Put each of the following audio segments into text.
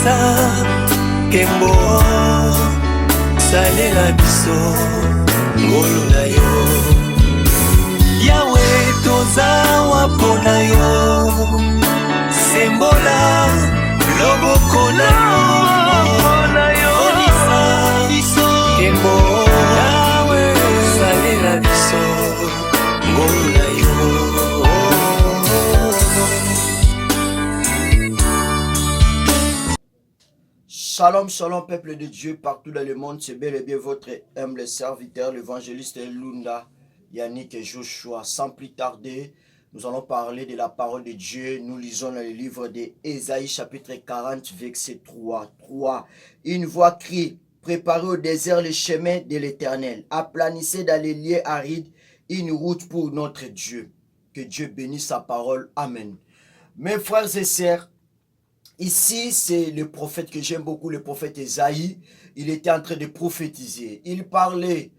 Ebongisa Kembo Salela biso Ngolo na yo Yahweh toza wapona yo Sembola loboko na yo Ebongisa biso Kembo Yahweh Salela biso Ngolo na yo. Shalom, shalom, peuple de Dieu partout dans le monde, c'est bel et bien votre humble serviteur, l'évangéliste Lunda, Yannick et Joshua. Sans plus tarder, nous allons parler de la parole de Dieu. Nous lisons dans le livre d'Ésaïe, chapitre 40, verset 3. Une voix crie, préparez au désert le chemin de l'Éternel, aplanissez dans les lieux arides une route pour notre Dieu. Que Dieu bénisse sa parole. Amen. Mes frères et sœurs, ici, c'est le prophète que j'aime beaucoup, le prophète Ésaïe. Il était en train de prophétiser. Il parlait.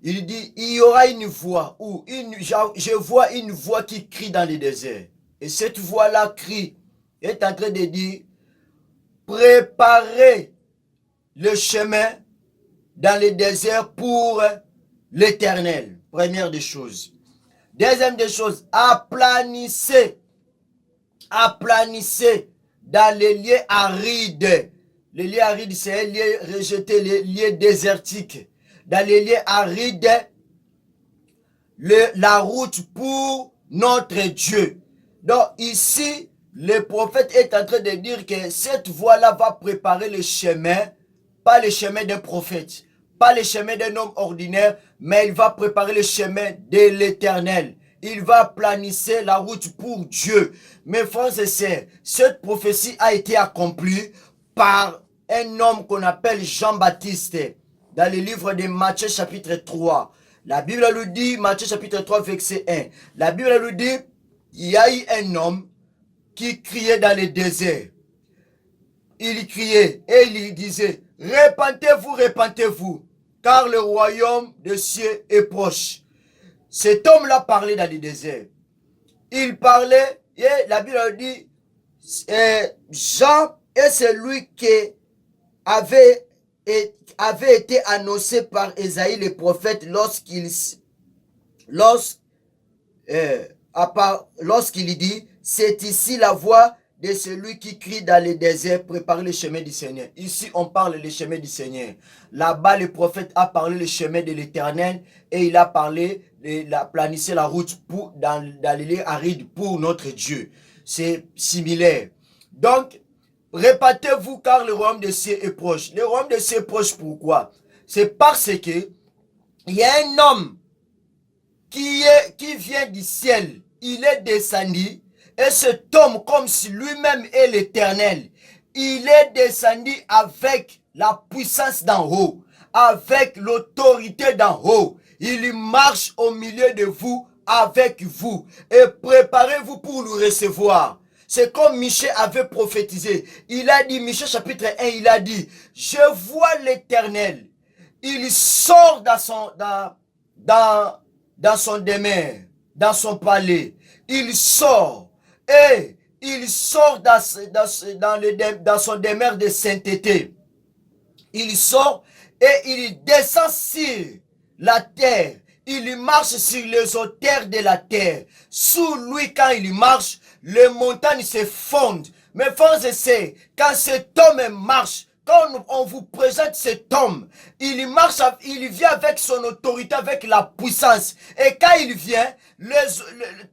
Il dit, il y aura une voix, je vois une voix qui crie dans le désert. Et cette voix-là crie, est en train de dire, préparez le chemin dans le désert pour l'Éternel. Première des choses. Deuxième des choses, aplanissez dans les lieux arides. Les lieux arides, c'est un lieu rejeté, les lieux désertiques. Dans les lieux arides, la route pour notre Dieu. Donc ici, le prophète est en train de dire que cette voie-là va préparer le chemin, pas le chemin d'un prophète, pas le chemin d'un homme ordinaire, mais il va préparer le chemin de l'Éternel. Il va planisser la route pour Dieu. Mes frères et sœurs, cette prophétie a été accomplie par un homme qu'on appelle Jean-Baptiste dans le livre de Matthieu chapitre 3. La Bible nous dit, Matthieu chapitre 3 verset 1, la Bible nous dit, il y a eu un homme qui criait dans le désert. Il criait et il disait, repentez-vous, repentez-vous, car le royaume des cieux est proche. Cet homme-là parlait dans le désert. Il parlait, et la Bible dit, Jean est celui qui avait été annoncé par Ésaïe le prophète lorsqu'il dit, c'est ici la voix de celui qui crie dans le désert, préparez le chemin du Seigneur. Ici, on parle le chemin du Seigneur. Là-bas, le prophète a parlé le chemin de l'Éternel et il a parlé planisser la route dans les lieux arides pour notre Dieu. C'est similaire. Donc, répétez-vous car le royaume des cieux est proche. Le royaume des cieux est proche, pourquoi? C'est parce que il y a un homme qui vient du ciel. Il est descendu. Et cet homme, comme si lui-même est l'Éternel, il est descendu avec la puissance d'en haut, avec l'autorité d'en haut. Il marche au milieu de vous, avec vous. Et préparez-vous pour le recevoir. C'est comme Michée avait prophétisé. Il a dit, Michée chapitre 1, il a dit, je vois l'Éternel. Il sort dans son demeure, dans son palais. Il sort. Et il sort dans son demeure de sainteté. Il sort et il descend sur la terre. Il marche sur les hauteurs de la terre. Sous lui, quand il marche, les montagnes se fondent. Mais frères et sœurs, quand cet homme marche, quand on vous présente cet homme, il marche, il vient avec son autorité, avec la puissance. Et quand il vient,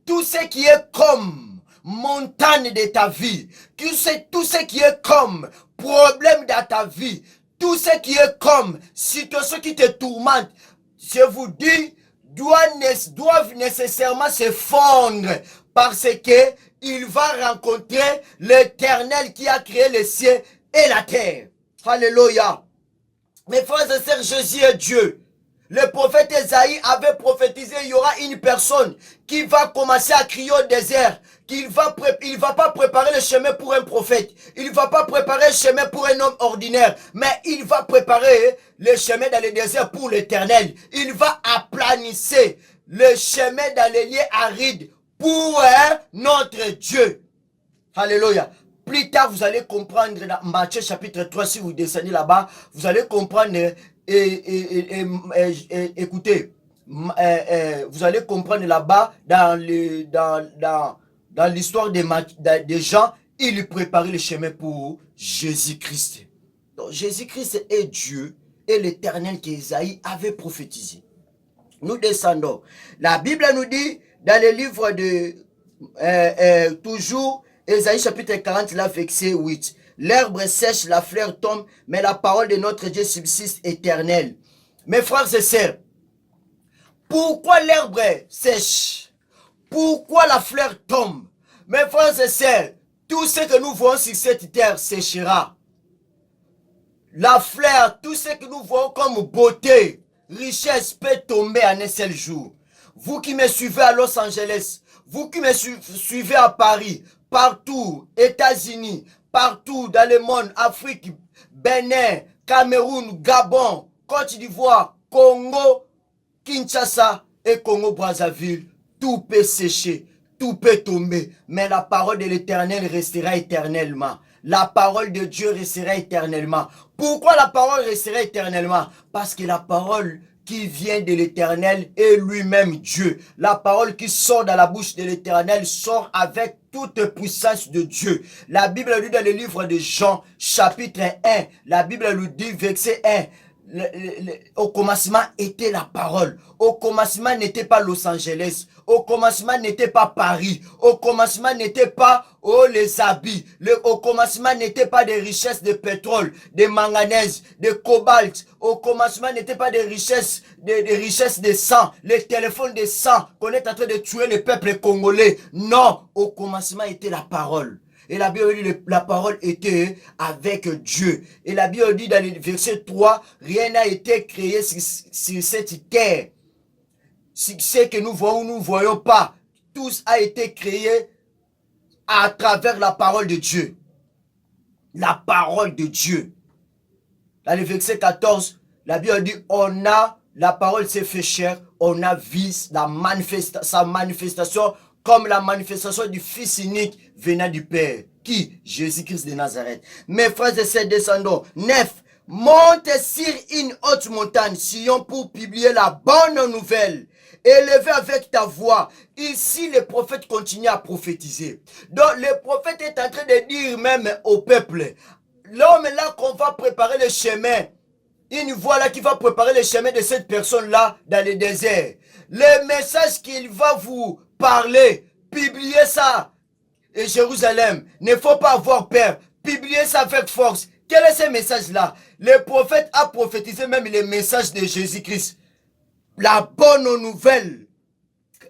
tout ce qui est comme montagne de ta vie, tout ce qui est comme problème dans ta vie, tout ce qui est comme situation qui te tourmente, je vous dis, doivent nécessairement se fondre parce que il va rencontrer l'Éternel qui a créé les cieux et la terre. Alléluia. Mes frères et sœurs, Jésus est Dieu. Le prophète Ésaïe avait prophétisé, il y aura une personne qui va commencer à crier au désert, il va pas préparer le chemin pour un prophète, il va pas préparer le chemin pour un homme ordinaire, mais il va préparer le chemin dans le désert pour l'Éternel. Il va aplanisser le chemin dans les lieux arides pour notre Dieu. Alléluia. Plus tard, vous allez comprendre dans Matthieu chapitre 3, si vous descendez là-bas, vous allez comprendre, écoutez, vous allez comprendre là-bas dans l'histoire de Jean, il lui préparait le chemin pour Jésus-Christ. Donc Jésus-Christ est Dieu et l'Éternel qu'Ésaïe avait prophétisé. Nous descendons. La Bible nous dit dans le livre de toujours Ésaïe chapitre 40, là, verset 8. L'herbe sèche, la fleur tombe, mais la parole de notre Dieu subsiste éternelle. Mes frères et sœurs, pourquoi l'herbe sèche? Pourquoi la fleur tombe? Mes frères et sœurs, tout ce que nous voyons sur cette terre séchera. La fleur, tout ce que nous voyons comme beauté, richesse peut tomber en un seul jour. Vous qui me suivez à Los Angeles, vous qui me suivez à Paris, partout, États-Unis, partout dans le monde, Afrique, Bénin, Cameroun, Gabon, Côte d'Ivoire, Congo, Kinshasa et Congo-Brazzaville, tout peut sécher, tout peut tomber, mais la parole de l'Éternel restera éternellement. La parole de Dieu restera éternellement. Pourquoi la parole restera éternellement? Parce que la parole qui vient de l'Éternel est lui-même Dieu. La parole qui sort dans la bouche de l'Éternel sort avec toute puissance de Dieu. La Bible dit dans le livre de Jean, chapitre 1, la Bible nous dit, verset 1, au commencement était la parole. Au commencement n'était pas Los Angeles. Au commencement n'était pas Paris. Au commencement n'était pas les habits. Au commencement n'était pas des richesses de pétrole, de manganèse, de cobalt. Au commencement n'était pas des richesses, des richesses de sang, les téléphones de sang qu'on est en train de tuer le peuple congolais. Non, au commencement était la parole. Et la Bible dit la parole était avec Dieu. Et la Bible dit dans le verset 3, rien n'a été créé sur cette terre. Ce que nous voyons ou nous ne voyons pas, tout a été créé à travers la parole de Dieu. La parole de Dieu. Dans le verset 14, la Bible dit, la parole s'est fait chair, on a vu sa manifestation comme la manifestation du Fils unique venant du Père. Qui? Jésus-Christ de Nazareth. Mes frères et sœurs, descendons. 9. Monte sur une haute montagne, Sion, pour publier la bonne nouvelle. Élevé avec ta voix. Ici, le prophète continue à prophétiser. Donc, le prophète est en train de dire même au peuple, l'homme là qu'on va préparer le chemin, une voix là qui va préparer le chemin de cette personne-là dans le désert. Le message qu'il va vous parler, publiez ça. Et Jérusalem, ne faut pas avoir peur. Publiez ça avec force. Quel est ce message-là? Le prophète a prophétisé même le message de Jésus-Christ. La bonne nouvelle.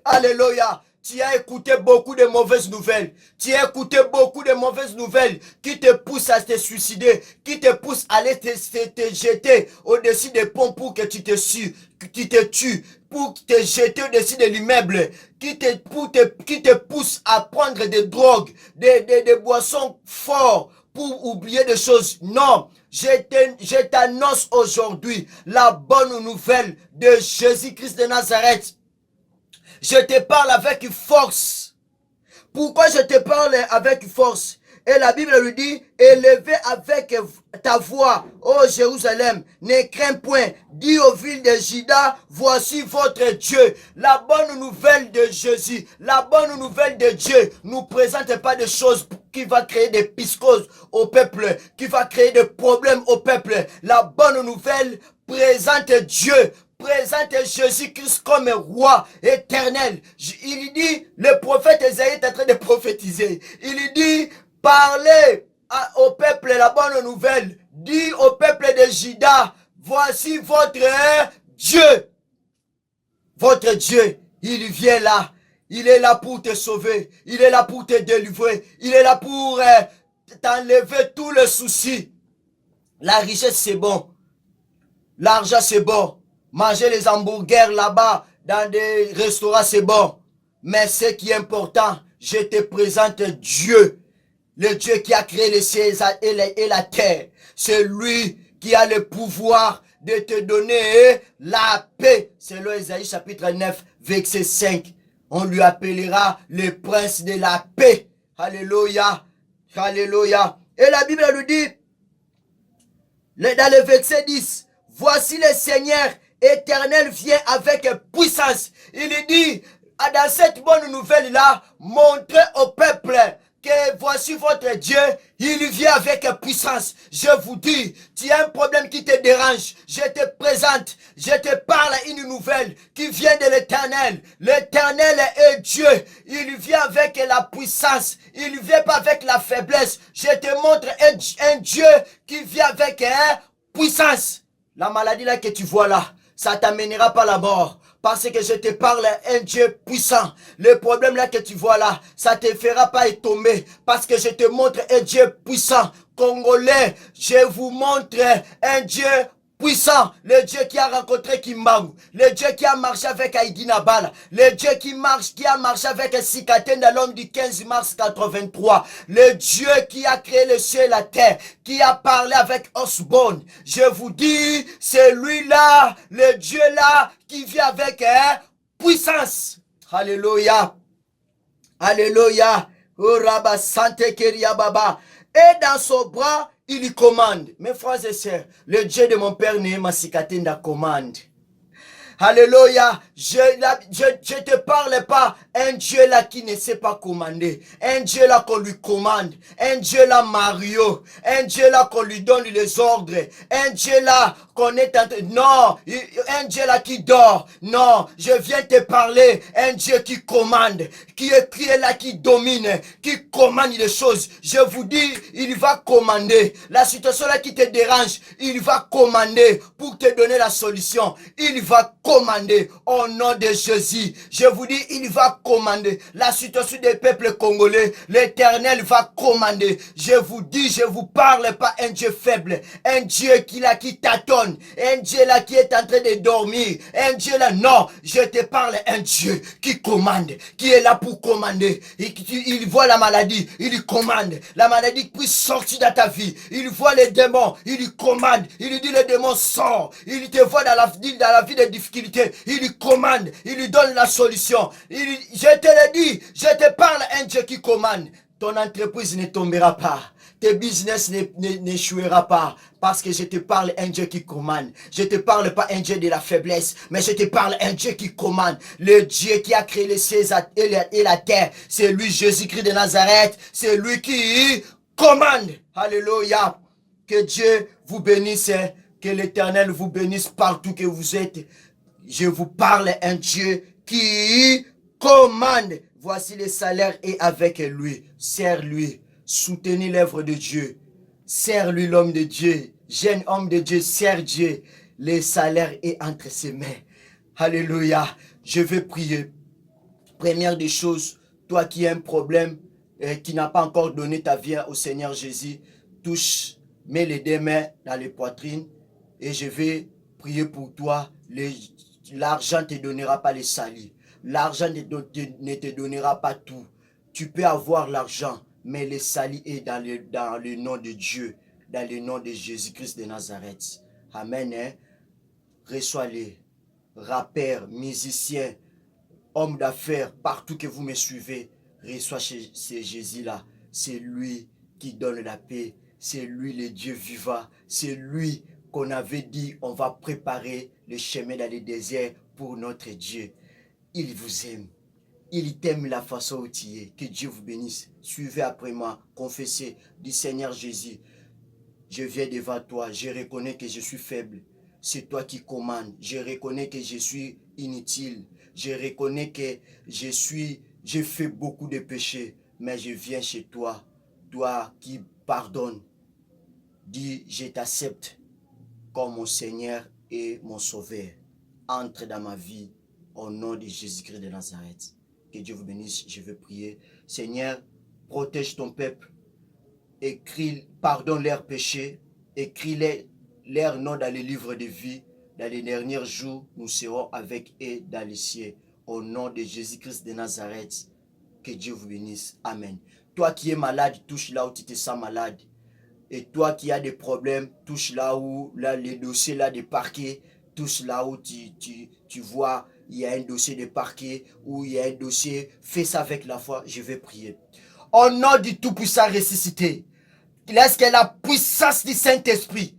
Alléluia. Tu as écouté beaucoup de mauvaises nouvelles. Tu as écouté beaucoup de mauvaises nouvelles qui te poussent à te suicider, qui te poussent à aller te jeter au-dessus des ponts pour que tu te tues, pour te jeter au-dessus de l'immeuble, qui te poussent à prendre des drogues, des boissons fortes pour oublier des choses. Non, je t'annonce aujourd'hui la bonne nouvelle de Jésus-Christ de Nazareth. Je te parle avec force. Pourquoi je te parle avec force? Et la Bible lui dit, élevez avec ta voix, ô Jérusalem, ne crains point, dis aux villes de Juda, voici votre Dieu. La bonne nouvelle de Jésus, la bonne nouvelle de Dieu, nous présente pas des choses qui va créer des piscoses au peuple, qui va créer des problèmes au peuple. La bonne nouvelle présente Dieu, présente Jésus-Christ comme roi éternel. Il dit, le prophète Ésaïe est en train de prophétiser. Il dit, parlez au peuple la bonne nouvelle. Dis au peuple de Juda, voici votre Dieu. Votre Dieu, il vient là. Il est là pour te sauver. Il est là pour te délivrer. Il est là pour t'enlever tous les soucis. La richesse, c'est bon. L'argent, c'est bon. Manger les hamburgers là-bas dans des restaurants, c'est bon. Mais ce qui est important, je te présente Dieu. Le Dieu qui a créé les cieux et la terre. C'est lui qui a le pouvoir de te donner la paix. Selon Ésaïe chapitre 9, verset 5. On lui appellera le prince de la paix. Alléluia. Alléluia. Et la Bible nous dit, dans le verset 10, voici le Seigneur éternel vient avec puissance. Il dit, dans cette bonne nouvelle-là, montrez au peuple que voici votre Dieu, il vient avec puissance. Je vous dis, tu as un problème qui te dérange, je te présente, je te parle une nouvelle qui vient de l'Éternel. L'Éternel est Dieu, il vient avec la puissance, il ne vient pas avec la faiblesse. Je te montre un Dieu qui vient avec puissance. La maladie là que tu vois là, ça t'amènera pas la mort. Parce que je te parle un Dieu puissant. Le problème là que tu vois là, ça te fera pas tomber. Parce que je te montre un Dieu puissant. Congolais, je vous montre un Dieu puissant. Le Dieu qui a rencontré Kimbangu. Le Dieu qui a marché avec Aïdi Nabala. Le Dieu qui a marché avec Sikatenda, l'homme du 15 mars 83. Le Dieu qui a créé le ciel et la terre. Qui a parlé avec Osborne. Je vous dis, c'est lui-là, le Dieu-là, qui vient avec puissance. Alléluia. Alléluia. Uraba Sante Keria Baba. Et dans son bras, il commande. Mes frères et sœurs, le Dieu de mon père Néhéma Sikatenda commande. Alléluia. Je te parle pas un Dieu là qui ne sait pas commander. Un Dieu là qu'on lui commande. Un Dieu là Mario. Un Dieu là qu'on lui donne les ordres. Un Dieu là qu'on est en train... Non. Un Dieu là qui dort. Non. Je viens te parler. Un Dieu qui commande. Qui est là, qui domine. Qui commande les choses. Je vous dis, il va commander. La situation là qui te dérange, il va commander pour te donner la solution. Il va commander au nom de Jésus. Je vous dis, il va commander la situation des peuples congolais. L'Éternel va commander. Je vous dis, je vous parle pas un Dieu faible, un Dieu qui tâtonne, un Dieu là qui est en train de dormir, un Dieu là, non, je te parle un Dieu qui commande, qui est là pour commander. Il voit la maladie, il commande. La maladie puisse sortir de ta vie. Il voit les démons, il commande. Il dit les démons sortent. Il te voit dans la vie de difficultés. Il lui commande, il lui donne la solution. Je te le dis, je te parle un Dieu qui commande. Ton entreprise ne tombera pas. Tes business n'échouera pas. Parce que je te parle un Dieu qui commande. Je te parle pas un Dieu de la faiblesse. Mais je te parle un Dieu qui commande. Le Dieu qui a créé les cieux et la terre. C'est lui Jésus-Christ de Nazareth. C'est lui qui commande. Alléluia. Que Dieu vous bénisse. Que l'Éternel vous bénisse partout que vous êtes. Je vous parle un Dieu qui commande. Voici le salaire est avec lui. Serre-lui. Soutenez l'œuvre de Dieu. Serre-lui l'homme de Dieu. Jeune homme de Dieu, serre Dieu. Le salaire est entre ses mains. Alléluia. Je vais prier. Première des choses, toi qui as un problème, qui n'a pas encore donné ta vie au Seigneur Jésus, touche, mets les deux mains dans les poitrines et je vais prier pour toi. L'argent ne te donnera pas les salis. L'argent ne te donnera pas tout. Tu peux avoir l'argent, mais le salut est dans le nom de Dieu, dans le nom de Jésus-Christ de Nazareth. Amen. Hein? Reçois-les, rappeurs, musiciens, hommes d'affaires, partout que vous me suivez, reçois ce Jésus-là. C'est lui qui donne la paix. C'est lui le Dieu vivant. C'est lui qu'on avait dit, on va préparer le chemin dans le désert pour notre Dieu. Il vous aime. Il t'aime la façon où tu es. Que Dieu vous bénisse. Suivez après moi. Confessez du Seigneur Jésus. Je viens devant toi. Je reconnais que je suis faible. C'est toi qui commandes. Je reconnais que je suis inutile. Je reconnais que j'ai fait beaucoup de péchés. Mais je viens chez toi. Toi qui pardonnes. Dis, je t'accepte comme mon Seigneur et mon Sauveur. Entre dans ma vie au nom de Jésus-Christ de Nazareth. Que Dieu vous bénisse, je veux prier. Seigneur, protège ton peuple. Écris, pardonne leurs péchés. Écris leur nom dans les livres de vie. Dans les derniers jours, nous serons avec eux dans les cieux. Au nom de Jésus-Christ de Nazareth. Que Dieu vous bénisse. Amen. Toi qui es malade, touche là où tu te sens malade. Et toi qui as des problèmes, touche là où les dossiers là des parquets, touche là où tu vois, il y a un dossier de parquet, ou il y a un dossier, fais ça avec la foi, je vais prier. au nom du Tout-Puissant ressuscité. Laisse que la puissance du Saint-Esprit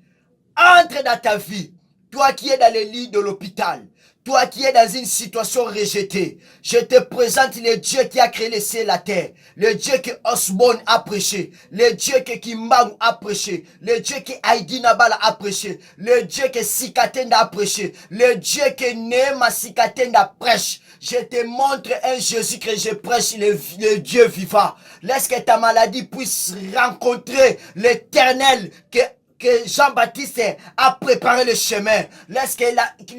entre dans ta vie. Toi qui es dans les lits de l'hôpital, toi qui es dans une situation rejetée, je te présente le Dieu qui a créé le ciel et la terre, le Dieu que Osborne a prêché, le Dieu que Kimbangu a prêché, le Dieu que Heidi Nabala a prêché, le Dieu que Sikatenda a prêché, le Dieu que Neema Sikatenda prêche. Je te montre un Jésus que je prêche, le Dieu vivant. Laisse que ta maladie puisse rencontrer l'Éternel que Jean-Baptiste a préparé le chemin. Laisse que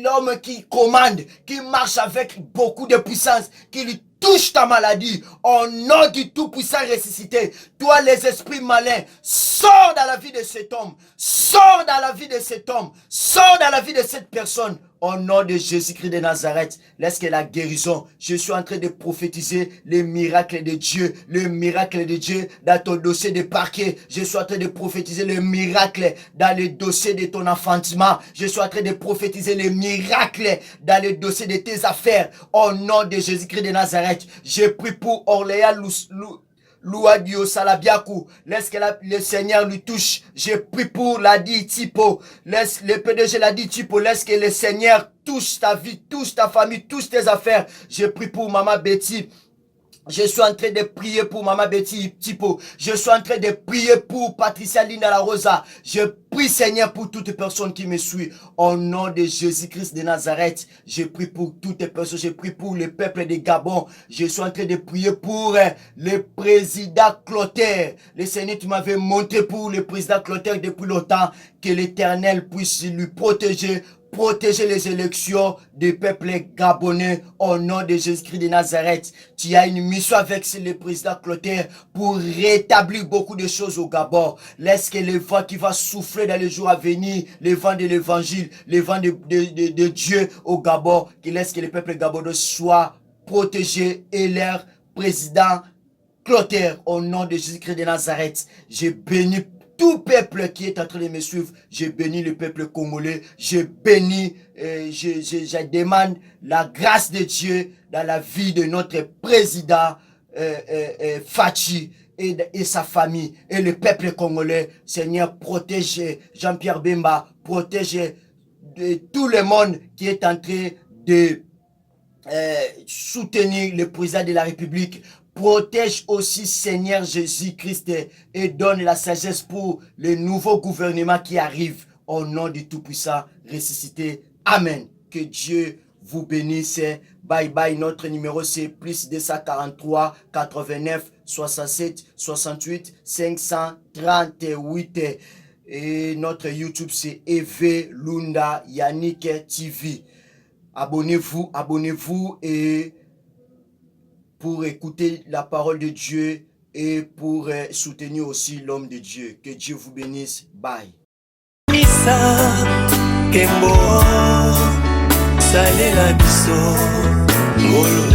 l'homme qui commande, qui marche avec beaucoup de puissance, qui lui touche ta maladie, au nom du Tout-Puissant ressuscité. Toi, les esprits malins, sors dans la vie de cet homme, sors dans la vie de cet homme, sors dans la vie de cette personne. Au nom de Jésus-Christ de Nazareth, laisse que la guérison, je suis en train de prophétiser les miracles de Dieu, le miracle de Dieu dans ton dossier de parquet. Je suis en train de prophétiser le miracle dans le dossier de ton enfantement. Je suis en train de prophétiser le miracle dans le dossier de tes affaires. Au nom de Jésus-Christ de Nazareth, je prie pour Orléans Louadio Salabiakou. Laisse que le Seigneur lui touche. Je prie pour la dit Tipo. Laisse le PDG la dit Tipo. Laisse que le Seigneur touche ta vie, touche ta famille, touche tes affaires. Je prie pour Maman Betty. Je suis en train de prier pour Maman Betty Tipo. Je suis en train de prier pour Patricia Linda La Rosa. Je prie Seigneur pour toutes les personnes qui me suivent. Au nom de Jésus-Christ de Nazareth, je prie pour toutes les personnes. Je prie pour le peuple de Gabon. Je suis en train de prier pour le président Clotaire. Le Seigneur, tu m'avais montré pour le président Clotaire depuis longtemps que l'Éternel puisse lui protéger les élections du peuple gabonais au nom de Jésus-Christ de Nazareth. Tu as une mission avec le président Clotaire pour rétablir beaucoup de choses au Gabon. Laisse que le vent qui va souffler dans les jours à venir, le vent de l'évangile, le vent de Dieu au Gabon, qui laisse que le peuple gabonais soit protégé et leur président Clotaire au nom de Jésus-Christ de Nazareth. Je bénis tout peuple qui est en train de me suivre. Je bénis le peuple congolais. Je bénis, je demande la grâce de Dieu dans la vie de notre président Fachi et sa famille et le peuple congolais. Seigneur, protège Jean-Pierre Bemba, protège tout le monde qui est en train de soutenir le président de la République. Protège aussi Seigneur Jésus-Christ et donne la sagesse pour le nouveau gouvernement qui arrive au nom du Tout-Puissant ressuscité. Amen. Que Dieu vous bénisse. Bye bye. Notre numéro c'est plus 243 89 67 68 538. Et notre YouTube c'est Eve Lunda Yannick TV. Abonnez-vous et pour écouter la parole de Dieu et pour soutenir aussi l'homme de Dieu. Que Dieu vous bénisse. Bye. Misa Kembo Salela Biso Ngolo